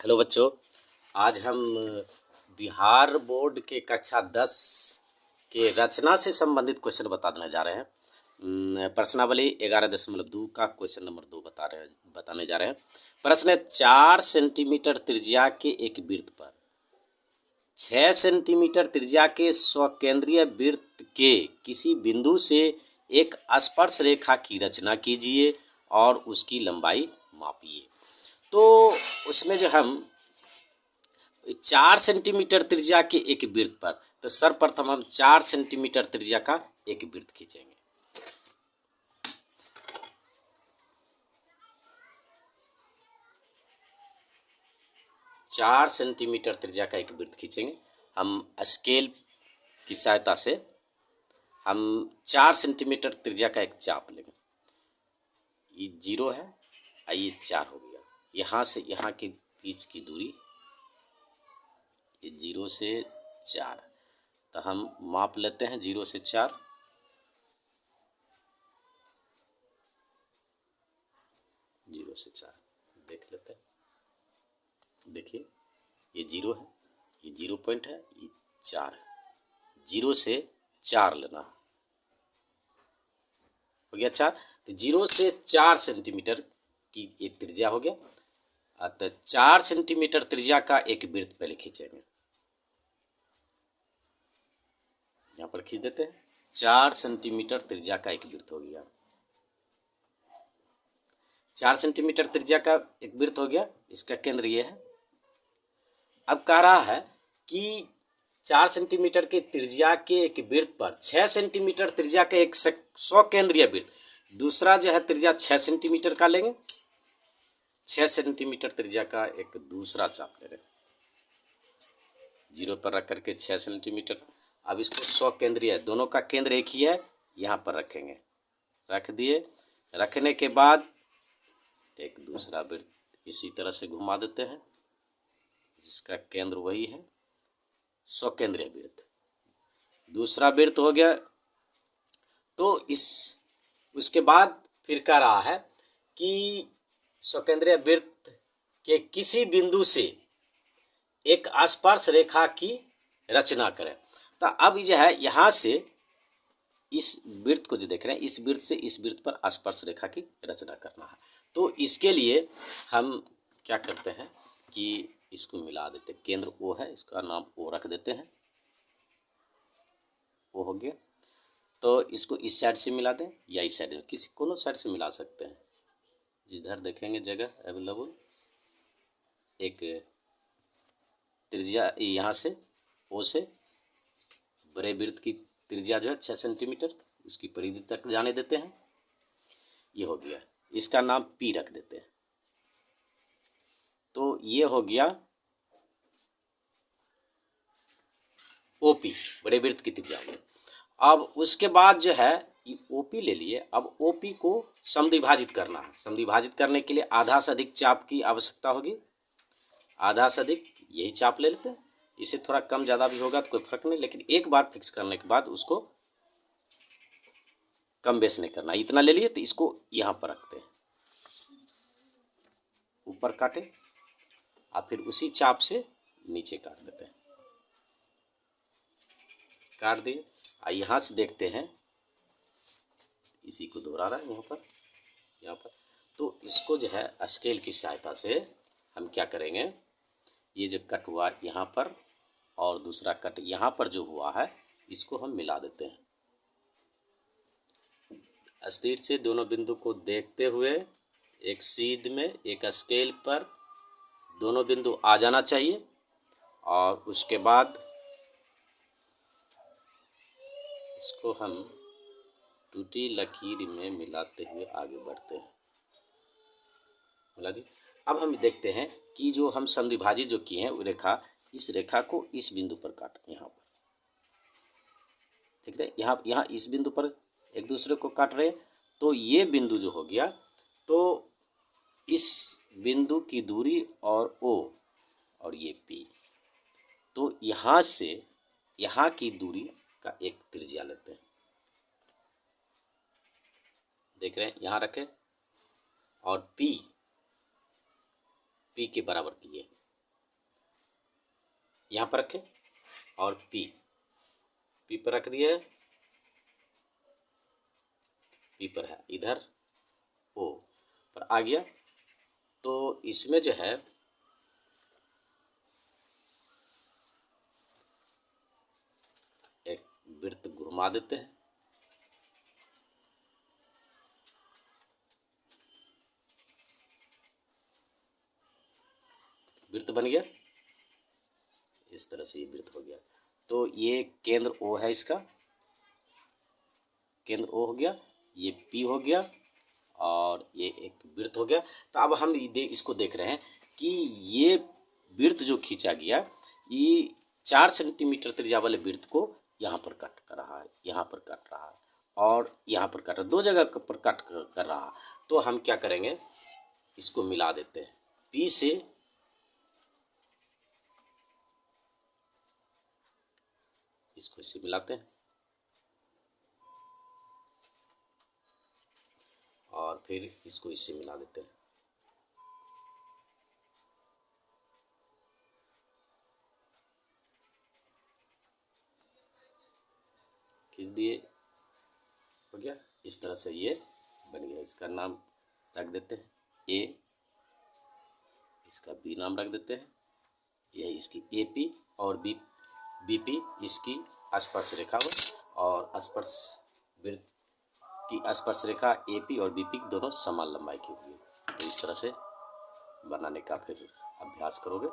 Hello बच्चों, आज हम बिहार बोर्ड के कक्षा 10 के रचना से संबंधित क्वेश्चन बताने जा रहे हैं। प्रश्नावली 11.2 का क्वेश्चन नंबर 2 बताने जा रहे हैं। प्रश्न है 4 सेंटीमीटर त्रिज्या के एक वृत्त पर 6 सेंटीमीटर त्रिज्या के स्वकेंद्रीय वृत्त के किसी बिंदु से एक स्पर्श रेखा की रचना कीजिए और उसकी लंबाई मापिए। तो उसमें जो हम 4 सेंटीमीटर त्रिज्या के एक वृत्त पर, तो सर्वप्रथम हम 4 सेंटीमीटर त्रिज्या का एक वृत्त खींचेंगे। चार सेंटीमीटर त्रिज्या का एक वृत्त खींचेंगे। हम स्केल की सहायता से हम 4 सेंटीमीटर त्रिज्या का एक चाप लेंगे। ये 0 है, ये 4 हो गया। यहाँ से यहाँ के बीच की दूरी 0 से 4, तो हम माप लेते हैं 0 से 4। देख लेते हैं। देखिए, ये 0 है, ये 0 पॉइंट है, ये 4 है। 0 से 4 लेना हो गया 4। तो 0 से 4 सेंटीमीटर की एक त्रिज्या हो गया। तो 4 सेंटीमीटर त्रिज्या का एक वृत्त पहले खींचेंगे। यहाँ पर खींच देते हैं। 4 सेंटीमीटर त्रिज्या का एक वृत्त हो गया। 4 सेंटीमीटर त्रिज्या का एक वृत्त हो गया। इसका केंद्र ये है। अब कह रहा है कि 4 सेंटीमीटर के त्रिज्या के एक वृत्त पर 6 सेंटीमीटर त्रिज्या का एक स्वकेंद्रीय वृत्त, दूसरा जो है त्रिज्या 6 सेंटीमीटर का लेंगे। 6 सेंटीमीटर त्रिज्या का एक दूसरा चाप ले रहे हैं। 0 पर रख करके 6 सेंटीमीटर। अब इसको स्वकेंद्रीय, दोनों का केंद्र एक ही है, यहाँ पर रखेंगे। रख दिए। रखने के बाद एक दूसरा वृत्त इसी तरह से घुमा देते हैं, जिसका केंद्र वही है, स्वकेंद्रीय वृत्त। दूसरा वृत्त हो गया। तो उसके बाद फिर कह रहा है कि स्वकेंद्रीय वृत्त के किसी बिंदु से एक स्पर्श रेखा की रचना करें। तो अब जो है यहाँ से इस वृत्त को जो देख रहे हैं, इस वृत्त से इस वृत्त पर स्पर्श रेखा की रचना करना है। तो इसके लिए हम क्या करते हैं कि इसको मिला देते हैं। केंद्र ओ है, इसका नाम ओ रख देते हैं। ओ हो गया। तो इसको इस साइड से मिला दें या इस साइड, किसी कोनो साइड से मिला सकते हैं, जिधर देखेंगे जगह अवेलेबल। एक त्रिज्या यहाँ से ओ से बड़े वृत्त की त्रिज्या जो है 6 सेंटीमीटर, उसकी परिधि तक जाने देते हैं। ये हो गया। इसका नाम पी रख देते हैं। तो ये हो गया ओपी, बड़े वृत्त की त्रिज्या में। अब उसके बाद जो है ओपी ले लिए। अब ओपी को समद्विभाजित करना है। समद्विभाजित करने के लिए आधा से अधिक चाप की आवश्यकता होगी। आधा से अधिक यही चाप ले लेते हैं। इसे थोड़ा कम ज़्यादा भी होगा तो कोई फर्क नहीं, लेकिन एक बार फिक्स करने के बाद उसको कम बेस नहीं करना। इतना ले लिए तो इसको यहाँ पर रखते हैं, ऊपर काटे और फिर उसी चाप से नीचे काट देते हैं। काट दिए। यहाँ से देखते हैं, इसी को दोहरा रहा है यहाँ पर। तो इसको जो है स्केल की सहायता से हम क्या करेंगे, ये जो कट हुआ यहाँ पर और दूसरा कट यहाँ पर जो हुआ है, इसको हम मिला देते हैं। स्थिर से दोनों बिंदु को देखते हुए एक सीध में एक स्केल पर दोनों बिंदु आ जाना चाहिए, और उसके बाद इसको हम टूटी लकीर में मिलाते हुए आगे बढ़ते हैं। मिला दी। अब हम देखते हैं कि जो हम समद्विभाजित जो किए हैं वो रेखा, इस रेखा को इस बिंदु पर काटें। यहाँ पर देख रहे हैं, यहाँ इस बिंदु पर एक दूसरे को काट रहे हैं। तो ये बिंदु जो हो गया, तो इस बिंदु की दूरी और ओ और ये पी, तो यहाँ से यहाँ की दूरी का एक त्रिज्या लेते हैं। देख रहे हैं, यहाँ रखें और पी के बराबर किए। यहाँ पर रखें और पी पर रख दिए, पी पर है, इधर ओ पर आ गया। तो इसमें जो है एक वृत्त घुमा देते हैं, वृत्त बन गया, इस तरह से ये वृत्त हो गया। तो ये केंद्र ओ है, इसका केंद्र ओ हो गया, ये पी हो गया और ये एक वृत्त हो गया। तो अब हम इसको देख रहे हैं कि ये वृत्त जो खींचा गया, ये 4 सेंटीमीटर त्रिज्या वाले वृत्त को यहाँ पर कट कर रहा है, यहाँ पर कट रहा है और यहाँ पर कट रहा है, 2 जगह पर कट कर रहा है। तो हम क्या करेंगे, इसको मिला देते हैं, पी से इसको इससे मिलाते हैं और फिर इसको इससे मिला देते हैं। खींच दिए, हो गया, इस तरह से ये बन गया। इसका नाम रख देते हैं ए, इसका बी नाम रख देते हैं, यह इसकी ए पी और बी पी इसकी स्पर्श रेखा और स्पर्श वृत्त की स्पर्श रेखा ए पी और बी पी दोनों समान लंबाई की होगी। तो इस तरह से बनाने का फिर अभ्यास करोगे।